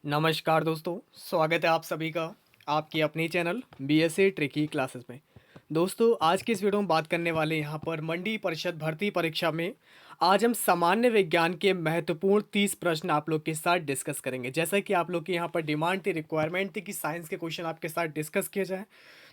नमस्कार दोस्तों, स्वागत है आप सभी का आपकी अपनी चैनल बीएसए ट्रिकी क्लासेस में। दोस्तों, आज की इस वीडियो में बात करने वाले यहाँ पर मंडी परिषद भर्ती परीक्षा में आज हम सामान्य विज्ञान के महत्वपूर्ण 30 प्रश्न आप लोग के साथ डिस्कस करेंगे। जैसा कि आप लोग की यहाँ पर डिमांड थी, रिक्वायरमेंट थी कि साइंस के क्वेश्चन आपके साथ डिस्कस किए जाए।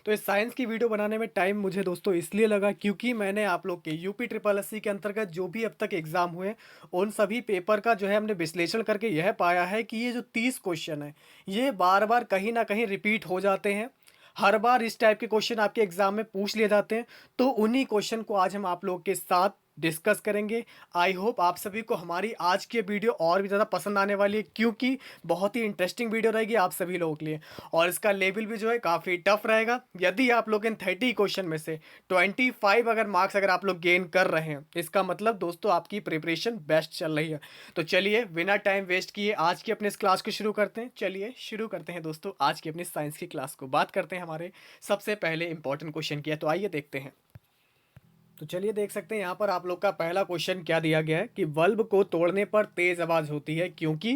तो इस साइंस की वीडियो बनाने में टाइम मुझे दोस्तों इसलिए लगा क्योंकि मैंने आप लोग के यूपी ट्रिपल एससी के अंतर्गत जो भी अब तक एग्जाम हुए उन सभी पेपर का जो है हमने विश्लेषण करके यह पाया है कि ये जो 30 क्वेश्चन है ये बार बार कहीं ना कहीं रिपीट हो जाते हैं। हर बार इस टाइप के क्वेश्चन आपके एग्जाम में पूछ लिए जाते हैं। तो उन्हीं क्वेश्चन को आज हम आप लोग के साथ डिस्कस करेंगे। आई होप आप सभी को हमारी आज की वीडियो और भी ज़्यादा पसंद आने वाली है क्योंकि बहुत ही इंटरेस्टिंग वीडियो रहेगी आप सभी लोगों के लिए। और इसका लेवल भी जो है काफ़ी टफ रहेगा। यदि आप लोग इन 30 क्वेश्चन में से 25 अगर मार्क्स अगर आप लोग गेन कर रहे हैं, इसका मतलब दोस्तों आपकी प्रिपरेशन बेस्ट चल रही है। तो चलिए बिना टाइम वेस्ट किए आज की अपने इस क्लास को शुरू करते हैं। चलिए शुरू करते हैं दोस्तों आज की अपनी साइंस की क्लास को। बात करते हैं हमारे सबसे पहले इंपॉर्टेंट क्वेश्चन की है, तो आइए देखते हैं। तो चलिए देख सकते हैं यहाँ पर आप लोग का पहला क्वेश्चन क्या दिया गया है कि बल्ब को तोड़ने पर तेज आवाज होती है क्योंकि।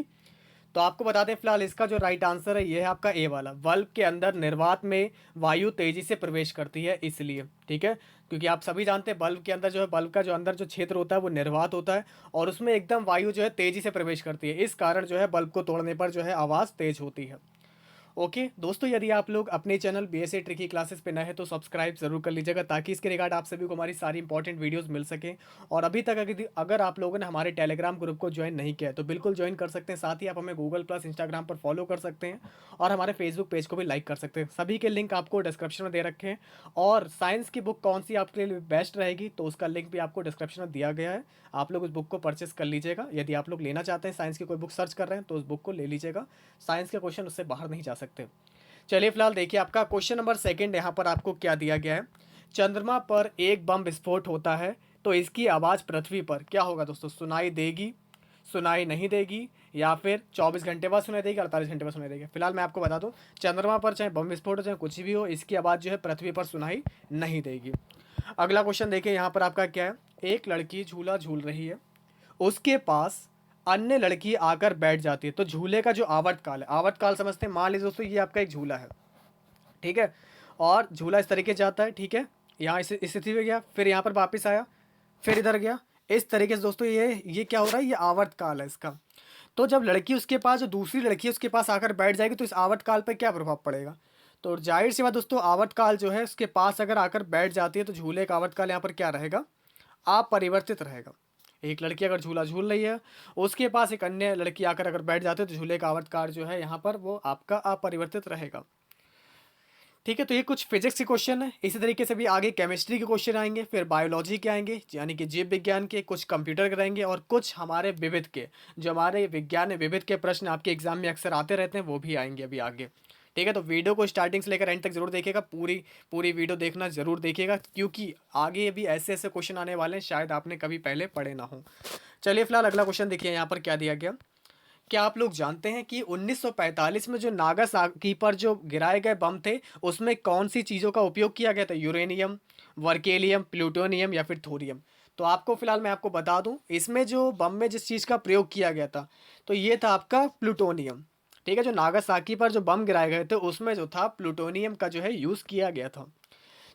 तो आपको बता दें फिलहाल इसका जो राइट आंसर है ये है आपका ए वाला। बल्ब के अंदर निर्वात में वायु तेजी से प्रवेश करती है इसलिए। ठीक है, क्योंकि आप सभी जानते हैं बल्ब के अंदर जो है, बल्ब का जो अंदर जो क्षेत्र होता है वो निर्वात होता है और उसमें एकदम वायु जो है तेजी से प्रवेश करती है। इस कारण जो है बल्ब को तोड़ने पर जो है आवाज़ तेज होती है। ओके दोस्तों, यदि आप लोग अपने चैनल बीएसए ट्रिकी क्लासेस पे नए हैं तो सब्सक्राइब जरूर कर लीजिएगा ताकि इसके रिगार्ड आप सभी को हमारी सारी इंपॉर्टेंट वीडियोस मिल सकें। और अभी तक अगर आप लोगों ने हमारे टेलीग्राम ग्रुप को ज्वाइन नहीं किया है तो बिल्कुल ज्वाइन कर सकते हैं। साथ ही आप हमें गूगल प्लस इंस्टाग्राम पर फॉलो कर सकते हैं और हमारे फेसबुक पेज को भी लाइक कर सकते हैं। सभी के लिंक आपको डिस्क्रिप्शन में दे रखे हैं। और साइंस की बुक कौन सी आपके लिए बेस्ट रहेगी तो उसका लिंक भी आपको डिस्क्रिप्शन में दिया गया है। आप लोग उस बुक को परचेस कर लीजिएगा। यदि आप लोग लेना चाहते हैं, साइंस की कोई बुक सर्च कर रहे हैं तो उस बुक को ले लीजिएगा। साइंस के क्वेश्चन उससे बाहर नहीं जा सकते। चलिए फिलहाल देखिए आपका क्वेश्चन नंबर सेकंड यहाँ पर आपको क्या दिया गया है। चंद्रमा पर एक बम विस्फोट होता है तो इसकी आवाज़ पृथ्वी पर क्या होगा दोस्तों? सुनाई देगी, सुनाई नहीं देगी, या फिर 24 घंटे बाद सुनाई देगी, 48 घंटे बाद सुनाई देगी? फिलहाल मैं आपको बता दूं, चंद्रमा पर चाहे बम विस्फोट हो चाहे कुछ भी हो, इसकी आवाज़ जो है पृथ्वी पर सुनाई नहीं देगी। अगला क्वेश्चन देखिए यहाँ पर आपका क्या है। एक लड़की झूला झूल रही है, उसके पास अन्य लड़की आकर बैठ जाती है तो झूले का जो आवर्तकाल है, आवर्तकाल समझते हैं, मान लीजिए दोस्तों ये आपका एक झूला है, ठीक है, और झूला इस तरीके से जाता है, ठीक है, यहाँ इस स्थिति में गया, फिर यहाँ पर वापस आया, फिर इधर गया, इस तरीके से दोस्तों ये क्या हो रहा है, ये आवर्तकाल है इसका। तो जब लड़की उसके पास, जो दूसरी लड़की है उसके पास आकर बैठ जाएगी तो इस आवर्तकाल पर क्या प्रभाव पड़ेगा? तो जाहिर सी बात दोस्तों, आवर्तकाल जो है उसके पास अगर आकर बैठ जाती है तो झूले का आवर्तकाल यहाँ पर क्या रहेगा? अपरिवर्तित रहेगा। एक लड़की अगर झूला झूल रही है, उसके पास एक अन्य लड़की आकर अगर बैठ जाती है तो झूले का आवर्तकाल जो है यहाँ पर वो आपका अपरिवर्तित रहेगा। ठीक है, तो ये कुछ फिजिक्स के क्वेश्चन है। इसी तरीके से भी आगे केमिस्ट्री के क्वेश्चन आएंगे, फिर बायोलॉजी के आएंगे यानी कि जीव विज्ञान के, कुछ कंप्यूटर के रहेंगे और कुछ हमारे विविध के, जो हमारे विज्ञान में विविध के प्रश्न आपके एग्जाम में अक्सर आते रहते हैं वो भी आएंगे अभी आगे। ठीक है, तो वीडियो को स्टार्टिंग से लेकर एंड तक जरूर देखिएगा, पूरी पूरी वीडियो देखना जरूर देखिएगा क्योंकि आगे भी ऐसे ऐसे क्वेश्चन आने वाले हैं शायद आपने कभी पहले पढ़े ना हो। चलिए फिलहाल अगला क्वेश्चन देखिए यहाँ पर क्या दिया गया। क्या आप लोग जानते हैं कि 1945 में जो नागासाकी पर जो गिराए गए बम थे उसमें कौन सी चीज़ों का उपयोग किया गया था? यूरेनियम, वर्केलियम, प्लूटोनियम या फिर थोरियम? तो आपको फिलहाल मैं आपको बता दूं, इसमें जो बम में जिस चीज़ का प्रयोग किया गया था तो ये था आपका प्लूटोनियम। ठीक है, जो नागासाकी पर जो बम गिराए गए थे उसमें जो था प्लूटोनियम का जो है यूज़ किया गया था।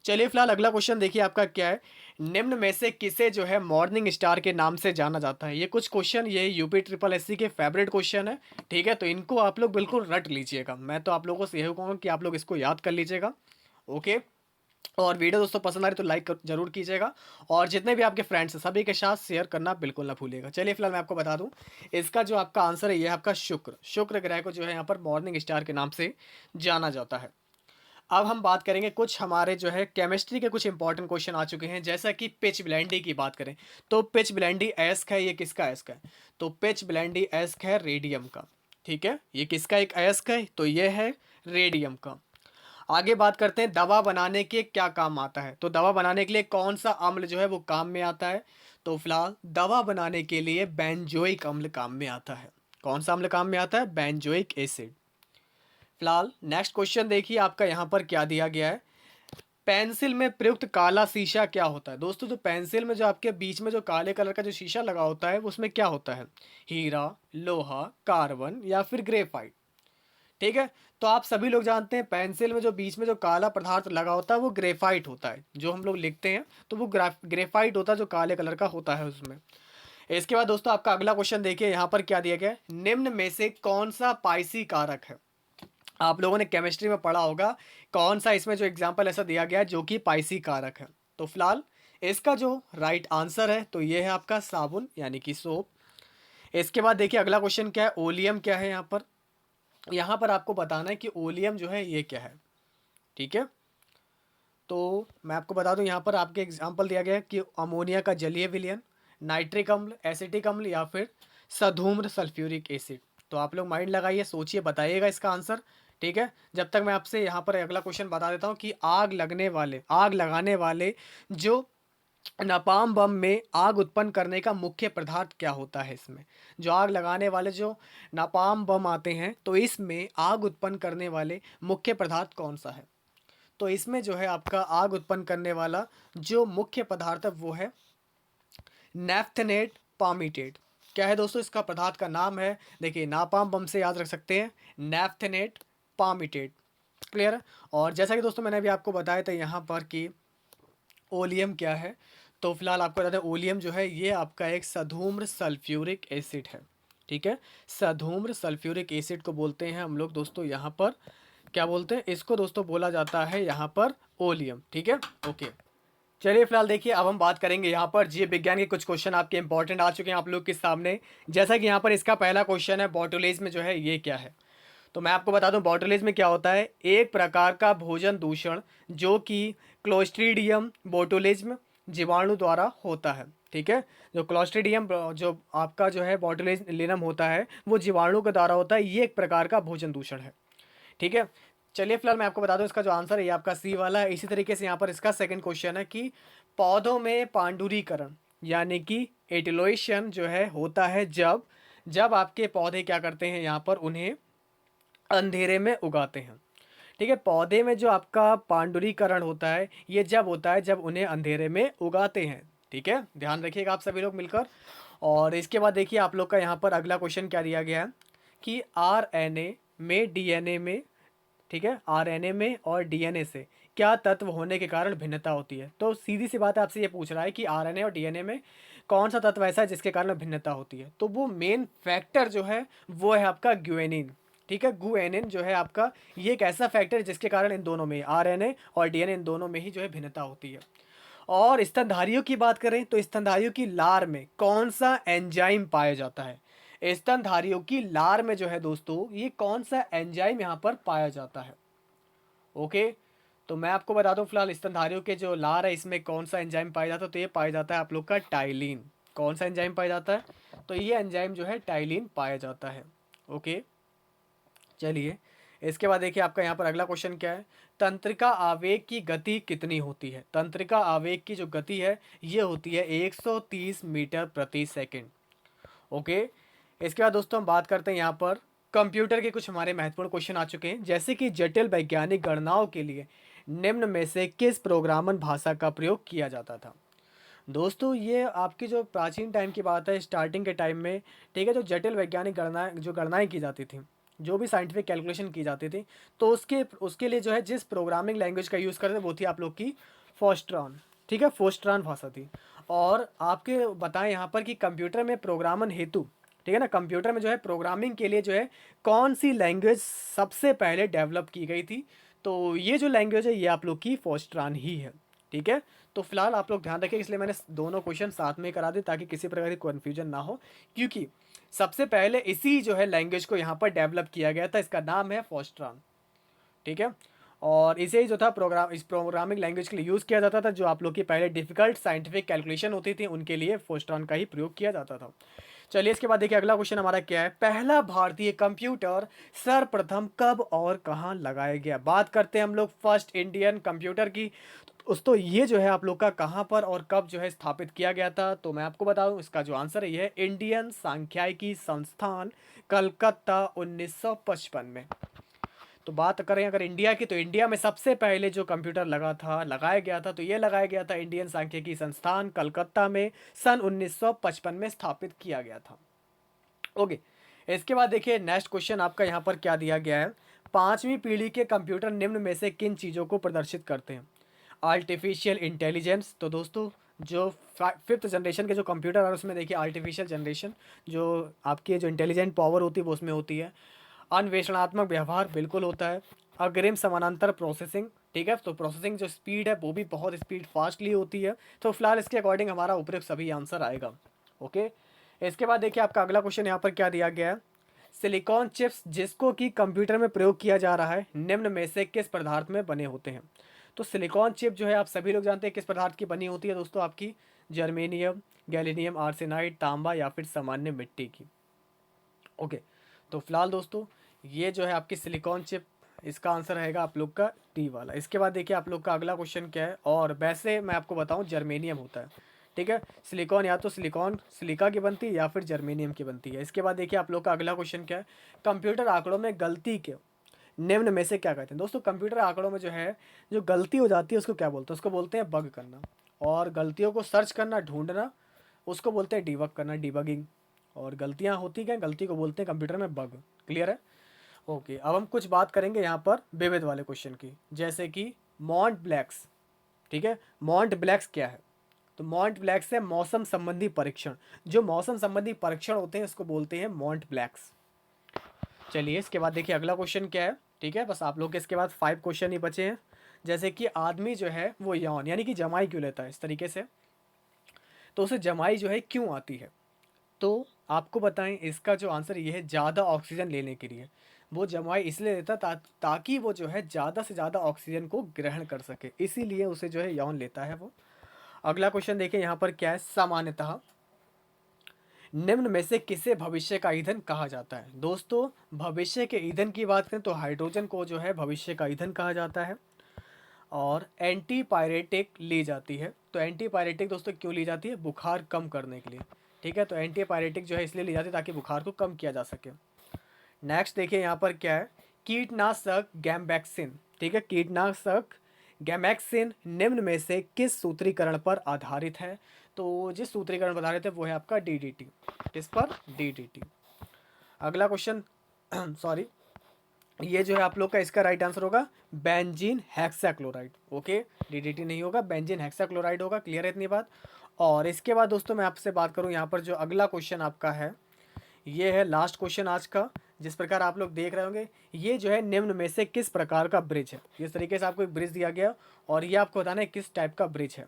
चलिए फिलहाल अगला क्वेश्चन देखिए आपका क्या है। निम्न में से किसे जो है मॉर्निंग स्टार के नाम से जाना जाता है? ये कुछ क्वेश्चन ये यूपी ट्रिपल एससी के फेवरेट क्वेश्चन है। ठीक है, तो इनको आप लोग बिल्कुल रट लीजिएगा। मैं तो आप लोगों से यही कहूँगा कि आप लोग इसको याद कर लीजिएगा। ओके, और वीडियो दोस्तों पसंद आ रही तो लाइक जरूर कीजिएगा और जितने भी आपके फ्रेंड्स हैं सभी के साथ शेयर करना बिल्कुल ना भूलिएगा। चलिए फिलहाल मैं आपको बता दूं, इसका जो आपका आंसर है ये है आपका शुक्र। शुक्र ग्रह को जो है यहाँ पर मॉर्निंग स्टार के नाम से जाना जाता है। अब हम बात करेंगे कुछ हमारे जो है केमिस्ट्री के कुछ इंपॉर्टेंट क्वेश्चन आ चुके हैं। जैसा कि पिच ब्लेंडी की बात करें तो पिच ब्लेंडी एस्क है, ये किसका एस्क है? तो पिच ब्लेंडी एस्क है रेडियम का। ठीक है, ये किसका एक एस्क है? तो ये है रेडियम का। आगे बात करते हैं दवा बनाने के क्या काम आता है। तो दवा बनाने के लिए कौन सा अम्ल जो है वो काम में आता है? तो फिलहाल दवा बनाने के लिए बेंजोइक अम्ल काम में आता है। कौन सा अम्ल काम में आता है? Benzoic acid. फिलहाल नेक्स्ट क्वेश्चन देखिए आपका यहाँ पर क्या दिया गया है। पेंसिल में प्रयुक्त काला शीशा क्या होता है? दोस्तों, तो पेंसिल में जो आपके बीच में जो काले कलर का जो शीशा लगा होता है उसमें क्या होता है? हीरा, लोहा, कार्बन या फिर ग्रेफाइट? ठीक है। तो आप सभी लोग जानते हैं पेंसिल में जो बीच में जो काला पदार्थ लगा होता है वो ग्रेफाइट होता है, जो हम लोग लिखते हैं तो वो ग्रेफाइट होता है, जो काले कलर का होता है उसमें। इसके बाद दोस्तों आपका अगला क्वेश्चन देखिए, यहाँ पर क्या दिया गया है, निम्न में से कौन सा पाइसी कारक है। आप लोगों ने केमिस्ट्री में पढ़ा होगा कौन सा इसमें जो एग्जाम्पल ऐसा दिया गया है जो कि पाइसी कारक है। तो फिलहाल इसका जो राइट आंसर है तो ये है आपका साबुन यानी कि सोप। इसके बाद देखिए अगला क्वेश्चन क्या है, ओलियम क्या है। यहाँ पर आपको बताना है कि ओलियम जो है ये क्या है। ठीक है, तो मैं आपको बता दूं यहाँ पर आपके एग्जाम्पल दिया गया है कि अमोनिया का जलीय विलयन, नाइट्रिक अम्ल, एसिटिक अम्ल या फिर सधूम्र सल्फ्यूरिक एसिड। तो आप लोग माइंड लगाइए, सोचिए, बताइएगा इसका आंसर। ठीक है, जब तक मैं आपसे यहाँ पर अगला क्वेश्चन बता देता हूँ कि आग लगाने वाले जो नापाम बम में आग उत्पन्न करने का मुख्य पदार्थ क्या होता है। इसमें जो आग लगाने वाले जो नापाम बम आते हैं तो इसमें आग उत्पन्न करने वाले मुख्य पदार्थ कौन सा है। तो इसमें जो है आपका आग उत्पन्न करने वाला जो मुख्य पदार्थ है वो है नेफ्थेनेट पामीटेट। क्या है दोस्तों इसका पदार्थ का नाम है, देखिए नापाम बम से याद रख सकते हैं, नेफ्थेनेट पामीटेट। क्लियर है। और जैसा कि दोस्तों मैंने अभी आपको बताया था यहाँ पर कि ओलियम क्या है, तो फिलहाल आपको बता दें ओलियम जो है ये आपका एक सधूम्र सल्फ्यूरिक एसिड है। ठीक है, सधूम्र सल्फ्यूरिक एसिड को बोलते हैं हम लोग दोस्तों यहाँ पर क्या बोलते हैं इसको दोस्तों, बोला जाता है यहाँ पर ओलियम। ठीक है, ओके। चलिए फिलहाल देखिए अब हम बात करेंगे यहाँ पर जीव विज्ञान के कुछ क्वेश्चन आपके इंपॉर्टेंट आ चुके हैं आप लोग के सामने। जैसा कि यहाँ पर इसका पहला क्वेश्चन है, बॉटुलेज में जो है ये क्या है। तो मैं आपको बता दूं बॉटुलेज में क्या होता है, एक प्रकार का भोजन दूषण जो कि क्लोस्ट्रीडियम बोटुलिज्म जीवाणु द्वारा होता है। ठीक है, जो क्लोस्ट्रीडियम जो आपका जो है बॉटुलिज्म होता है वो जीवाणु के द्वारा होता है, ये एक प्रकार का भोजन दूषण है। ठीक है, चलिए फिलहाल मैं आपको बता दूं इसका जो आंसर है ये आपका सी वाला है। इसी तरीके से यहाँ पर इसका सेकंड क्वेश्चन है कि पौधों में पांडुरीकरण यानी कि एटिलोएशन जो है होता है जब जब आपके पौधे क्या करते हैं यहाँ पर उन्हें अंधेरे में उगाते हैं। ठीक है, पौधे में जो आपका पांडुरीकरण होता है ये जब होता है जब उन्हें अंधेरे में उगाते हैं। ठीक है, ध्यान रखिएगा आप सभी लोग मिलकर। और इसके बाद देखिए आप लोग का यहाँ पर अगला क्वेश्चन क्या दिया गया है कि आरएनए में डीएनए में, ठीक है, आरएनए में और डीएनए से क्या तत्व होने के कारण भिन्नता होती है। तो सीधी सी बात है, आपसे ये पूछ रहा है कि आरएनए और डीएनए में कौन सा तत्व ऐसा है जिसके कारण भिन्नता होती है। तो वो मेन फैक्टर जो है वो है आपका ग्यूएनिन। ठीक है, गुएनिन जो है आपका ये एक ऐसा फैक्टर है जिसके कारण इन दोनों में आरएनए और डीएनए इन दोनों में ही जो है भिन्नता होती है। और स्तनधारियों की बात करें तो स्तनधारियों की लार में कौन सा एंजाइम पाया जाता है। स्तनधारियों की लार में जो है दोस्तों ये कौन सा एंजाइम यहाँ पर पाया जाता है। ओके, तो मैं आपको बता दूं फिलहाल स्तनधारियों के जो लार है इसमें कौन सा एंजाइम पाया जाता है, तो ये पाया जाता है आप लोग का टाइलिन। कौन सा एंजाइम पाया जाता है, तो ये एंजाइम जो है टाइलिन पाया जाता है। ओके, चलिए इसके बाद देखिए आपका यहाँ पर अगला क्वेश्चन क्या है, तंत्रिका आवेग की गति कितनी होती है। तंत्रिका आवेग की जो गति है ये होती है 130 मीटर प्रति सेकंड। ओके, इसके बाद दोस्तों हम बात करते हैं यहाँ पर कंप्यूटर के कुछ हमारे महत्वपूर्ण क्वेश्चन आ चुके हैं, जैसे कि जटिल वैज्ञानिक गणनाओं के लिए निम्न में से किस प्रोग्रामन भाषा का प्रयोग किया जाता था। दोस्तों ये आपकी जो प्राचीन टाइम की बात है, स्टार्टिंग के टाइम में, ठीक है, जो जटिल वैज्ञानिक गणनाएं की जाती थी, जो भी साइंटिफिक कैलकुलेशन की जाती थी, तो उसके उसके लिए जो है जिस प्रोग्रामिंग लैंग्वेज का यूज़ करते थे वो थी आप लोग की फोस्ट्रॉन। ठीक है, फोस्ट्रॉन भाषा थी। और आपके बताएं यहाँ पर कि कंप्यूटर में प्रोग्रामन हेतु, ठीक है ना, कंप्यूटर में जो है प्रोग्रामिंग के लिए जो है कौन सी लैंग्वेज सबसे पहले डेवलप की गई थी। तो ये जो लैंग्वेज है ये आप लोग की फोस्ट्रॉन ही है। ठीक है, तो फिलहाल आप लोग ध्यान रखें, इसलिए मैंने दोनों क्वेश्चन साथ में करा दिए ताकि किसी प्रकार की कन्फ्यूजन ना हो, क्योंकि सबसे पहले इसी जो है लैंग्वेज को यहाँ पर डेवलप किया गया था, इसका नाम है फोस्ट्रॉन। ठीक है, और इसे ही जो था इस प्रोग्रामिंग लैंग्वेज के लिए यूज़ किया जाता था, जो आप लोग की पहले डिफिकल्ट साइंटिफिक कैलकुलेशन होती थी उनके लिए फोस्ट्रॉन का ही प्रयोग किया जाता था। चलिए इसके बाद देखिए अगला क्वेश्चन हमारा क्या है, पहला भारतीय कंप्यूटर सर्वप्रथम कब और कहाँ लगाया गया। बात करते हैं हम लोग फर्स्ट इंडियन कंप्यूटर की। तो ये जो है आप लोग का कहाँ पर और कब जो है स्थापित किया गया था, तो मैं आपको बताऊं इसका जो आंसर है ये है इंडियन सांख्यिकी संस्थान कलकत्ता 1955 में। तो बात करें अगर इंडिया की, तो इंडिया में सबसे पहले जो कंप्यूटर लगाया गया था तो ये लगाया गया था इंडियन सांख्यिकी संस्थान कलकत्ता में सन 1955 में स्थापित किया गया था। ओके, इसके बाद देखिए नेक्स्ट क्वेश्चन आपका यहाँ पर क्या दिया गया है, पांचवी पीढ़ी के कंप्यूटर निम्न में से किन चीज़ों को प्रदर्शित करते हैं? आर्टिफिशियल इंटेलिजेंस, तो दोस्तों जो फिफ्थ जनरेशन के जो कंप्यूटर है उसमें देखिए आर्टिफिशियल जनरेशन जो आपकी जो इंटेलिजेंट पावर होती है वो उसमें होती है। अन्वेषणात्मक व्यवहार बिल्कुल होता है। अग्रिम समानांतर प्रोसेसिंग, ठीक है, तो प्रोसेसिंग जो स्पीड है वो भी बहुत स्पीड फास्टली होती है। तो फिलहाल इसके अकॉर्डिंग हमारा उपयुक्त सभी आंसर आएगा। ओके, इसके बाद देखिए आपका अगला क्वेश्चन यहाँ पर क्या दिया गया है। सिलिकॉन चिप्स जिसको कि कंप्यूटर में प्रयोग किया जा रहा है निम्न में से किस पदार्थ में बने होते हैं? तो सिलिकॉन चिप जो है आप सभी लोग जानते हैं किस पदार्थ की बनी होती है दोस्तों, आपकी जर्मेनियम, गैलिनियम आर्सेनाइड, तांबा या फिर सामान्य मिट्टी की। ओके, तो फिलहाल दोस्तों ये जो है आपकी सिलिकॉन चिप, इसका आंसर रहेगा आप लोग का डी वाला। इसके बाद देखिए आप लोग का अगला क्वेश्चन क्या है, और वैसे मैं आपको बताऊं जर्मेनियम होता है, ठीक है। सिलिकॉन या तो सिलिका की बनती है या फिर जर्मेनियम की बनती है। इसके बाद देखिए आप लोग का अगला क्वेश्चन क्या है, कंप्यूटर आंकड़ों में गलती के निम्न में से क्या कहते हैं? दोस्तों कंप्यूटर आंकड़ों में जो है जो गलती हो जाती है उसको क्या बोलते हैं? उसको बोलते हैं बग करना। और गलतियों को सर्च करना, ढूंढना, उसको बोलते हैं डिबग करना, डिबगिंग। और गलतियां होती क्या, गलती को बोलते हैं कंप्यूटर में बग। क्लियर है? ओके, अब हम कुछ बात करेंगे यहाँ पर विविध वाले क्वेश्चन की, जैसे कि मॉन्ट ब्लैक्स, ठीक है। मॉन्ट ब्लैक्स क्या है? तो मॉन्ट ब्लैक्स है मौसम संबंधी परीक्षण। जो मौसम संबंधी परीक्षण होते हैं उसको बोलते हैं मॉन्ट ब्लैक्स। चलिए इसके बाद देखिए अगला क्वेश्चन क्या है, ठीक है। बस आप लोग के इसके बाद 5 क्वेश्चन ही बचे हैं। जैसे कि आदमी जो है वो यौन यानी कि जमाई क्यों लेता है, इस तरीके से, तो उसे जमाई जो है क्यों आती है? तो आपको बताएं इसका जो आंसर ये है, ज़्यादा ऑक्सीजन लेने के लिए। वो जमाई इसलिए लेता ताकि वो जो है ज़्यादा से ज़्यादा ऑक्सीजन को ग्रहण कर सके, इसीलिए उसे जो है यौन लेता है वो। अगला क्वेश्चन देखिए यहाँ पर क्या है, सामान्यतः निम्न में से किसे भविष्य का ईंधन कहा जाता है? दोस्तों भविष्य के ईंधन की बात करें तो हाइड्रोजन को जो है भविष्य का ईंधन कहा जाता है। और एंटीपायरेटिक ली जाती है। तो एंटीपायरेटिक दोस्तों क्यों ली जाती है? बुखार कम करने के लिए, ठीक है। तो एंटीपायरेटिक जो है इसलिए ली जाती है ताकि बुखार को कम किया जा सके। नेक्स्ट देखिए यहाँ पर क्या है, कीटनाशक गैम्बैक्सिन, ठीक है। कीटनाशक गैमैक्सिन निम्न में से किस सूत्रीकरण पर आधारित है? तो जिस सूत्रीकरण पर आधारित है वो है आपका डीडीटी। किस पर? डीडीटी। अगला क्वेश्चन सॉरी, ये जो है आप लोग का इसका राइट आंसर होगा बेंजीन हेक्साक्लोराइड। ओके, डीडीटी नहीं होगा, बेंजीन हेक्साक्लोराइड होगा। क्लियर है इतनी बात? और इसके बाद दोस्तों मैं आपसे बात करूं यहाँ पर जो अगला क्वेश्चन आपका है, ये है लास्ट क्वेश्चन आज का। जिस प्रकार आप लोग देख रहे होंगे ये जो है निम्न में से किस प्रकार का ब्रिज है? इस तरीके से आपको एक ब्रिज दिया गया और ये आपको बताना है किस टाइप का ब्रिज है।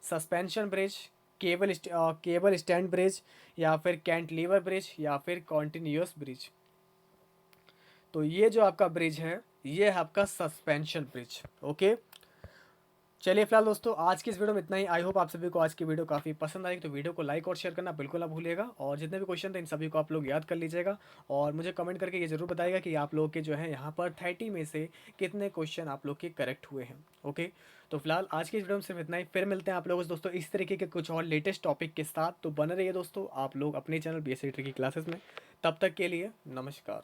Suspension bridge, cable stand bridge, या फिर कैंटिलीवर ब्रिज, या फिर कॉन्टिन्यूअस ब्रिज। तो ये जो आपका ब्रिज है ये है आपका सस्पेंशन ब्रिज। ओके, चलिए फिलहाल दोस्तों आज की इस वीडियो में इतना ही। आई होप आप सभी को आज की वीडियो काफ़ी पसंद आई। तो वीडियो को लाइक और शेयर करना बिल्कुल ना भूलिएगा, और जितने भी क्वेश्चन थे इन सभी को आप लोग याद कर लीजिएगा। और मुझे कमेंट करके ये ज़रूर बताइएगा कि आप लोग के जो है यहाँ पर 30 में से कितने क्वेश्चन आप लोग के करेक्ट हुए हैं। ओके, तो फिलहाल आज की इस वीडियो में सिर्फ इतना ही। फिर मिलते हैं आप लोगों से दोस्तों इस तरीके के कुछ और लेटेस्ट टॉपिक के साथ। तो बने रहिए दोस्तों आप लोग अपने चैनल BSc ट्रिकी क्लासेस में। तब तक के लिए नमस्कार।